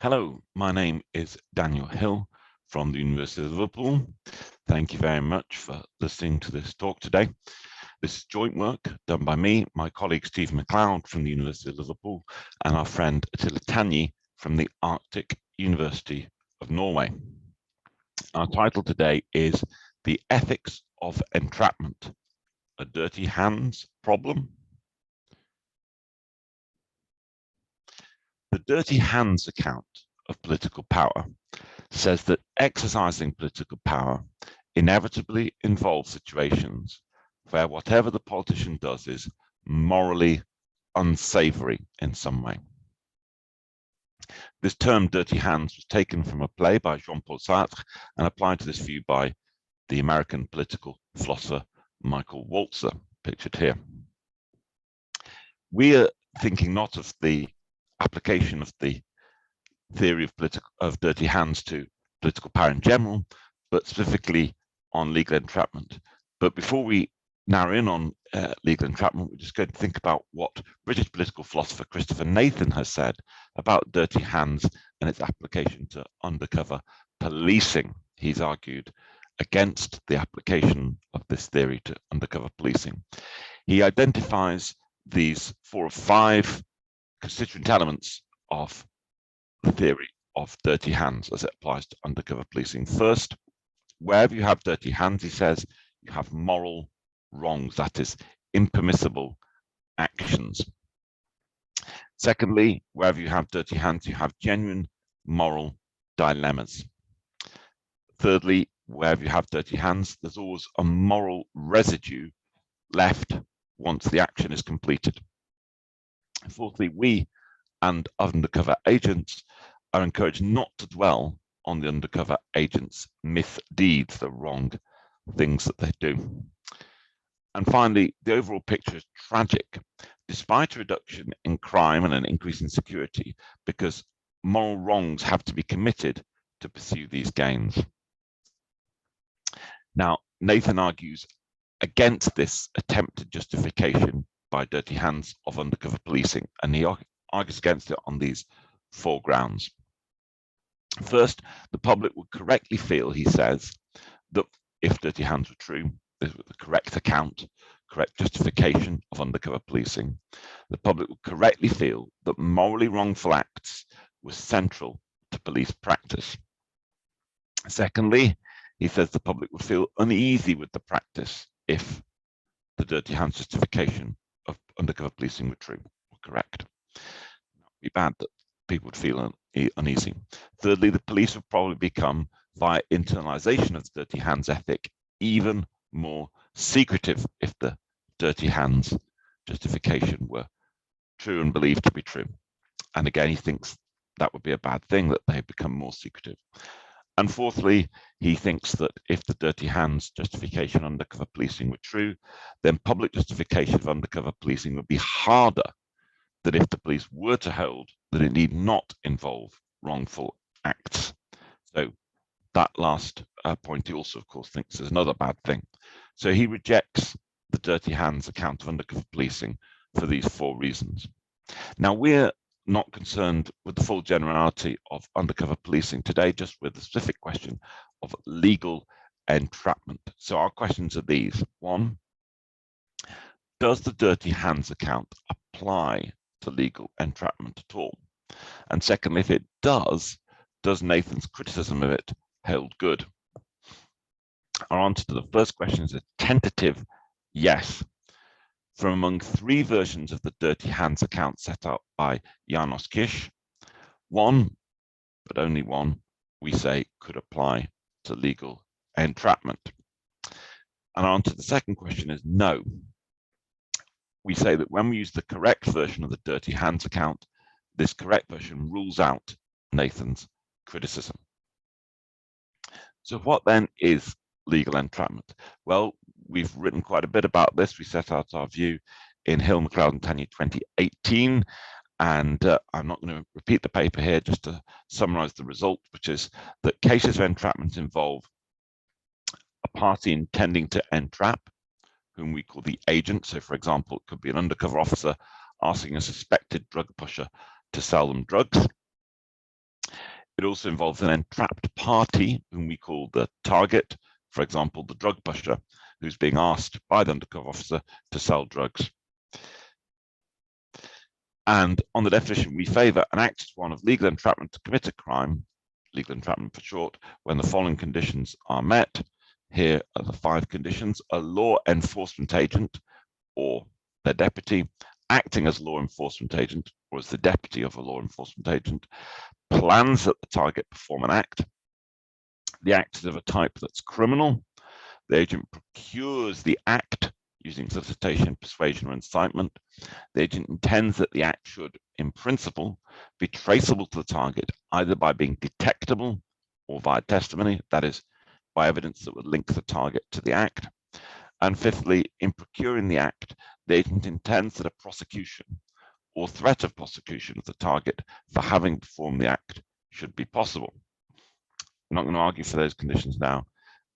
Hello, my name is Daniel Hill from the University of Liverpool. Thank you very much for listening to this talk today. This is joint work done by me, my colleague Steve McLeod from the University of Liverpool, and our friend Attila Tanyi from the Arctic University of Norway. Our title today is The Ethics of Entrapment, a Dirty Hands Problem. The dirty hands account of political power says that exercising political power inevitably involves situations where whatever the politician does is morally unsavory in some way. This term dirty hands was taken from a play by Jean-Paul Sartre and applied to this view by the American political philosopher Michael Walzer, pictured here. We are thinking not of the application of the theory of dirty hands to political power in general, but specifically on legal entrapment. But before we narrow in on legal entrapment, we're just going to think about what British political philosopher Christopher Nathan has said about dirty hands and its application to undercover policing. He's argued against the application of this theory to undercover policing. He identifies these 4 or 5 constituent elements of the theory of dirty hands as it applies to undercover policing. First, wherever you have dirty hands, he says, you have moral wrongs, that is, impermissible actions. Secondly, wherever you have dirty hands, you have genuine moral dilemmas. Thirdly, wherever you have dirty hands, there's always a moral residue left once the action is completed. Fourthly, we and undercover agents are encouraged not to dwell on the undercover agents' misdeeds, the wrong things that they do. And finally, the overall picture is tragic, despite a reduction in crime and an increase in security, because moral wrongs have to be committed to pursue these gains. Now, Nathan argues against this attempted justification by dirty hands of undercover policing, and he argues against it on these 4 grounds. First, the public would correctly feel, he says, that if dirty hands were true, this was the correct account, correct justification of undercover policing, the public would correctly feel that morally wrongful acts were central to police practice. Secondly, he says the public would feel uneasy with the practice if the dirty hands justification of undercover policing were true or correct. It would be bad that people would feel uneasy. Thirdly, the police would probably become, via internalization of the dirty hands ethic, even more secretive if the dirty hands justification were true and believed to be true. And again, he thinks that would be a bad thing, that they become more secretive. And fourthly, he thinks that if the dirty hands justification of undercover policing were true, then public justification of undercover policing would be harder than if the police were to hold that it need not involve wrongful acts. So that last point he also, of course, thinks is another bad thing. So he rejects the dirty hands account of undercover policing for these 4 reasons. Now, we're not concerned with the full generality of undercover policing today, just with the specific question of legal entrapment. So our questions are these. 1, does the dirty hands account apply to legal entrapment at all? And secondly, if it does Nathan's criticism of it hold good? Our answer to the first question is a tentative yes. From among 3 versions of the dirty hands account set out by Janos Kish, 1, but only 1, we say could apply to legal entrapment. And our answer to the second question is no. We say that when we use the correct version of the dirty hands account, this correct version rules out Nathan's criticism. So what then is legal entrapment? Well, we've written quite a bit about this. We set out our view in Hill, McLeod and Tanyi 2018, and I'm not going to repeat the paper here, just to summarize the result, which is that cases of entrapment involve a party intending to entrap, whom we call the agent. So, for example, it could be an undercover officer asking a suspected drug pusher to sell them drugs. It also involves an entrapped party, whom we call the target, for example, the drug pusher, who's being asked by the undercover officer to sell drugs. And on the definition, we favour an act as one of legal entrapment to commit a crime, legal entrapment for short, when the following conditions are met. Here are the 5 conditions: a law enforcement agent or their deputy, acting as law enforcement agent or as the deputy of a law enforcement agent, plans that the target perform an act, the act is of a type that's criminal, the agent procures the act using solicitation, persuasion, or incitement, the agent intends that the act should, in principle, be traceable to the target, either by being detectable or via testimony, that is, by evidence that would link the target to the act. And fifthly, in procuring the act, the agent intends that a prosecution or threat of prosecution of the target for having performed the act should be possible. I'm not going to argue for those conditions now,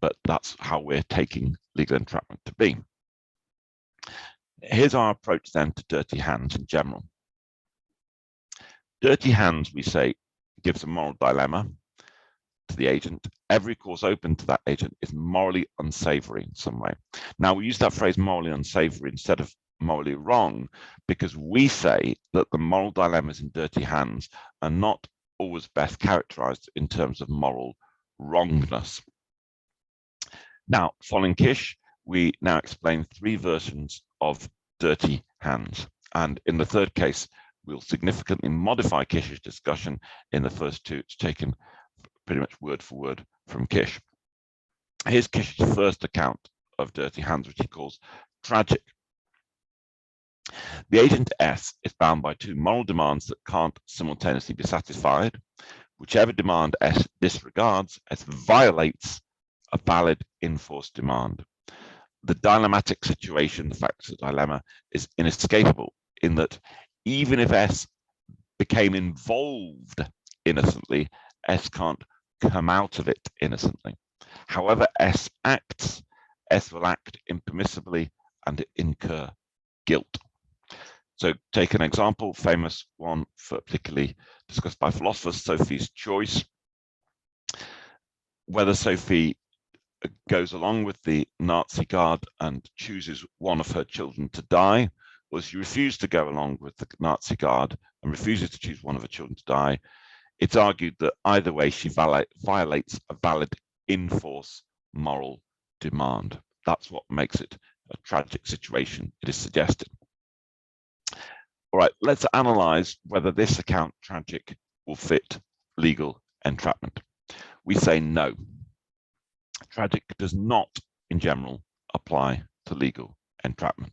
but that's how we're taking legal entrapment to be. Here's our approach then to dirty hands in general. Dirty hands, we say, gives a moral dilemma to the agent. Every course open to that agent is morally unsavory in some way. Now, we use that phrase morally unsavory instead of morally wrong because we say that the moral dilemmas in dirty hands are not always best characterized in terms of moral wrongness. Now, following Kish, we now explain 3 versions of dirty hands. And in the third case, we'll significantly modify Kish's discussion. In the first 2, it's taken pretty much word for word from Kish. Here's Kish's first account of dirty hands, which he calls tragic. The agent S is bound by 2 moral demands that can't simultaneously be satisfied. Whichever demand S disregards, S violates a valid enforced demand. The dilemmatic situation, the fact of the dilemma, is inescapable in that even if S became involved innocently, S can't come out of it innocently. However S acts, S will act impermissibly and incur guilt. So take an example, famous one, for particularly discussed by philosophers, Sophie's choice. Whether Sophie goes along with the Nazi guard and chooses one of her children to die, or she refuses to go along with the Nazi guard and refuses to choose one of her children to die, it's argued that either way she violates a valid in-force moral demand. That's what makes it a tragic situation, it is suggested. All right, let's analyze whether this account, tragic, will fit legal entrapment. We say no. Tragic does not, in general, apply to legal entrapment.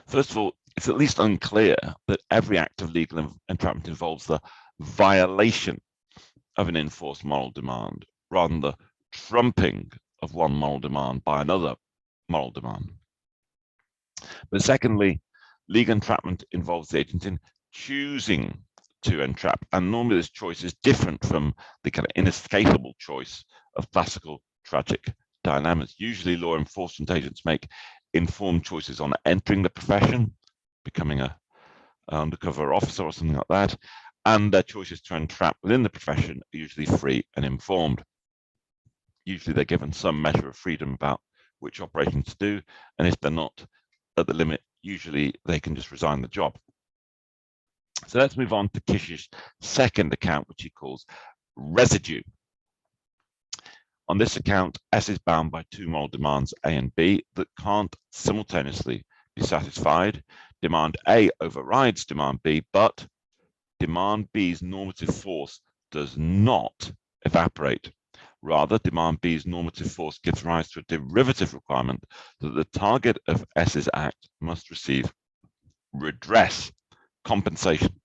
First of all, it's at least unclear that every act of legal entrapment involves the violation of an enforced moral demand, rather than the trumping of one moral demand by another moral demand. But secondly, legal entrapment involves the agent in choosing to entrap, and normally this choice is different from the kind of inescapable choice of classical tragic dilemmas. Usually law enforcement agents make informed choices on entering the profession, becoming an undercover officer or something like that, and their choices to entrap within the profession are usually free and informed. Usually they're given some measure of freedom about which operations to do, and if they're not at the limit, usually they can just resign the job. So let's move on to Kish's second account, which he calls residue. On this account, S is bound by 2 moral demands, A and B, that can't simultaneously be satisfied. Demand A overrides demand B, but demand B's normative force does not evaporate. Rather, demand B's normative force gives rise to a derivative requirement that the target of S's act must receive redress, compensation.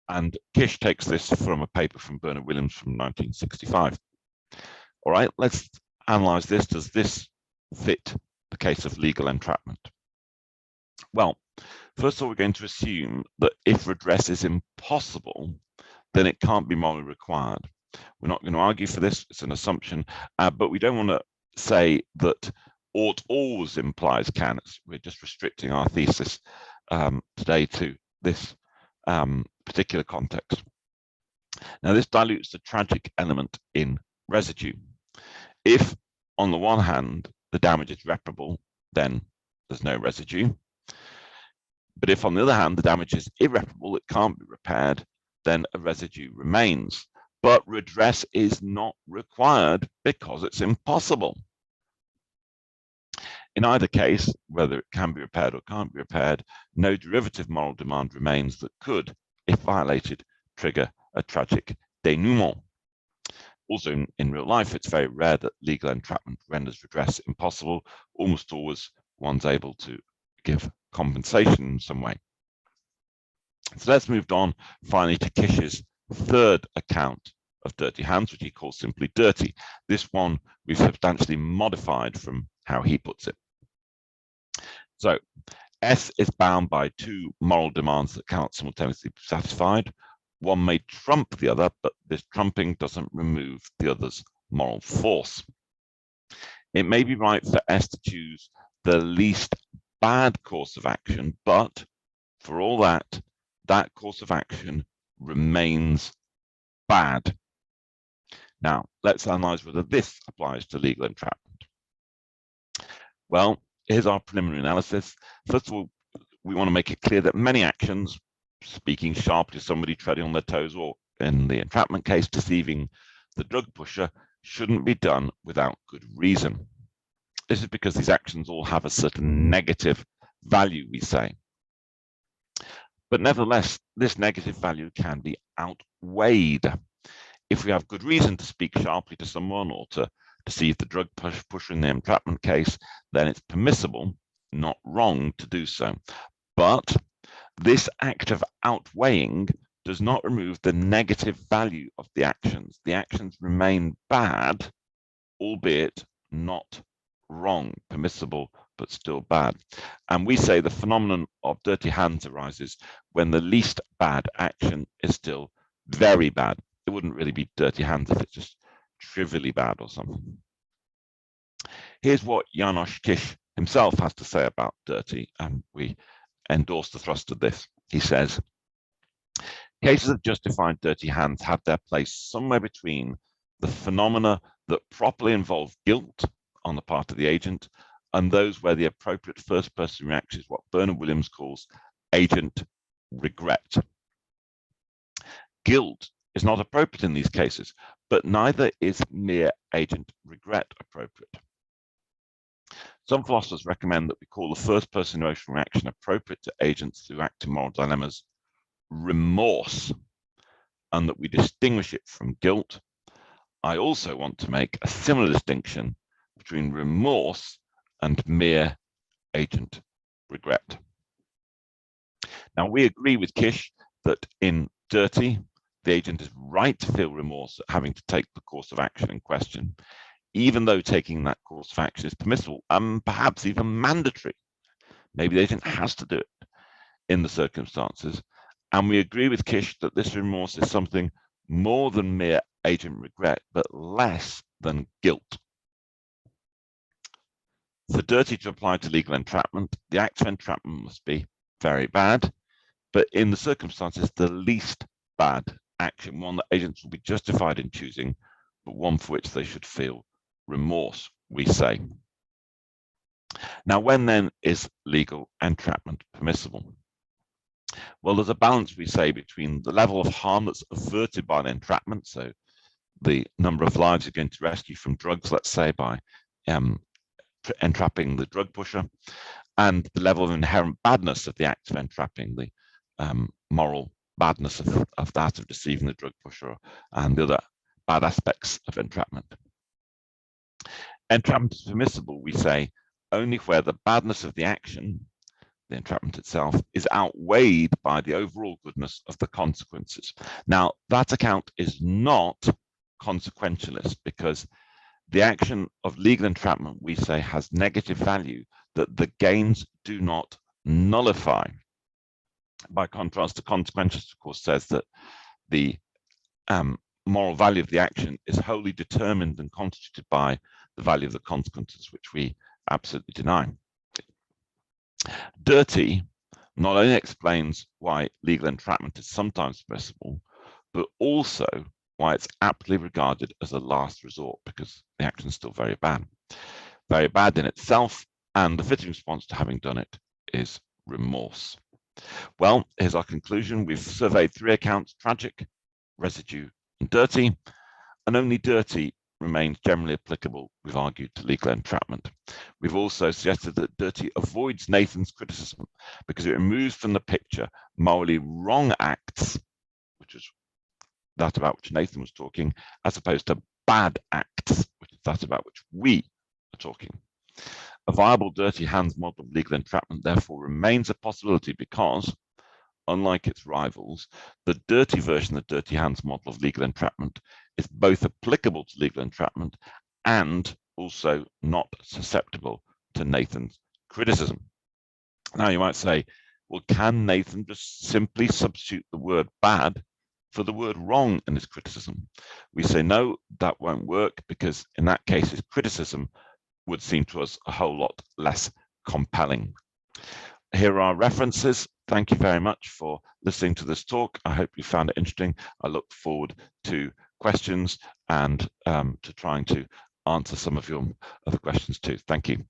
And Kish takes this from a paper from Bernard Williams from 1965. All right, let's analyze this. Does this fit the case of legal entrapment? Well, first of all, we're going to assume that if redress is impossible, then it can't be morally required. We're not going to argue for this, it's an assumption, but we don't want to say that ought always implies can. We're just restricting our thesis today to this particular context. Now, this dilutes the tragic element in residue. If, on the one hand, the damage is reparable, then there's no residue. But if, on the other hand, the damage is irreparable, it can't be repaired, then a residue remains. But redress is not required because it's impossible. In either case, whether it can be repaired or can't be repaired, no derivative moral demand remains that could, if violated, trigger a tragic denouement. Also, in real life, it's very rare that legal entrapment renders redress impossible. Almost always, one's able to give compensation in some way. So let's move on finally to Kish's third account of dirty hands, which he calls simply dirty. This one we've substantially modified from how he puts it. So S is bound by two moral demands that cannot simultaneously be satisfied. One may trump the other, but this trumping doesn't remove the other's moral force. It may be right for S to choose the least bad course of action, but for all that, that course of action remains bad. Now, let's analyze whether this applies to legal entrapment. Well, here's our preliminary analysis. First of all, we want to make it clear that many actions, speaking sharply to somebody, treading on their toes, or in the entrapment case, deceiving the drug pusher, shouldn't be done without good reason. This is because these actions all have a certain negative value, we say. But nevertheless, this negative value can be outweighed. If we have good reason to speak sharply to someone or to deceive the drug pusher in the entrapment case, then it's permissible, not wrong, to do so. But this act of outweighing does not remove the negative value of the actions. The actions remain bad, albeit not wrong, permissible, but still bad. And we say the phenomenon of dirty hands arises when the least bad action is still very bad. It wouldn't really be dirty hands if it's just trivially bad or something. Here's what János Kiss himself has to say about dirty, and we endorse the thrust of this. He says, cases of justified dirty hands have their place somewhere between the phenomena that properly involve guilt on the part of the agent and those where the appropriate first-person reaction is what Bernard Williams calls agent regret. Guilt is not appropriate in these cases, but neither is mere agent regret appropriate. Some philosophers recommend that we call the first-person emotional reaction appropriate to agents who act in moral dilemmas remorse, and that we distinguish it from guilt. I also want to make a similar distinction between remorse and mere agent regret. Now, we agree with Kish that in dirty, the agent is right to feel remorse at having to take the course of action in question, even though taking that course of action is permissible and perhaps even mandatory. Maybe the agent has to do it in the circumstances. And we agree with Kish that this remorse is something more than mere agent regret, but less than guilt. For dirty to apply to legal entrapment, the act of entrapment must be very bad, but in the circumstances, the least bad action, one that agents will be justified in choosing, but one for which they should feel remorse, we say. Now, when then is legal entrapment permissible? Well, there's a balance, we say, between the level of harm that's averted by an entrapment, so the number of lives you're going to rescue from drugs, let's say, by entrapping the drug pusher, and the level of inherent badness of the act of entrapping, the moral badness of that, of deceiving the drug pusher, and the other bad aspects of entrapment. Entrapment is permissible, we say, only where the badness of the action, the entrapment itself, is outweighed by the overall goodness of the consequences. Now, that account is not consequentialist, because the action of legal entrapment, we say, has negative value that the gains do not nullify. By contrast, the consequentialist, of course, says that the moral value of the action is wholly determined and constituted by the value of the consequences, which we absolutely deny. Dirty not only explains why legal entrapment is sometimes permissible, but also why it's aptly regarded as a last resort, because the action is still very bad in itself, and the fitting response to having done it is remorse. Well, here's our conclusion. We've surveyed 3 accounts: tragic, residue, and dirty, and only dirty remains generally applicable, we've argued, to legal entrapment. We've also suggested that dirty avoids Nathan's criticism because it removes from the picture morally wrong acts, which is that about which Nathan was talking, as opposed to bad acts, which is that about which we are talking. A viable dirty hands model of legal entrapment therefore remains a possibility because, unlike its rivals, the dirty version of the dirty hands model of legal entrapment is both applicable to legal entrapment and also not susceptible to Nathan's criticism. Now you might say, well, can Nathan just simply substitute the word bad for the word wrong in his criticism? We say no, that won't work, because in that case his criticism would seem to us a whole lot less compelling. Here are references. Thank you very much for listening to this talk. I hope you found it interesting. I look forward to questions and to trying to answer some of your other questions too. Thank you.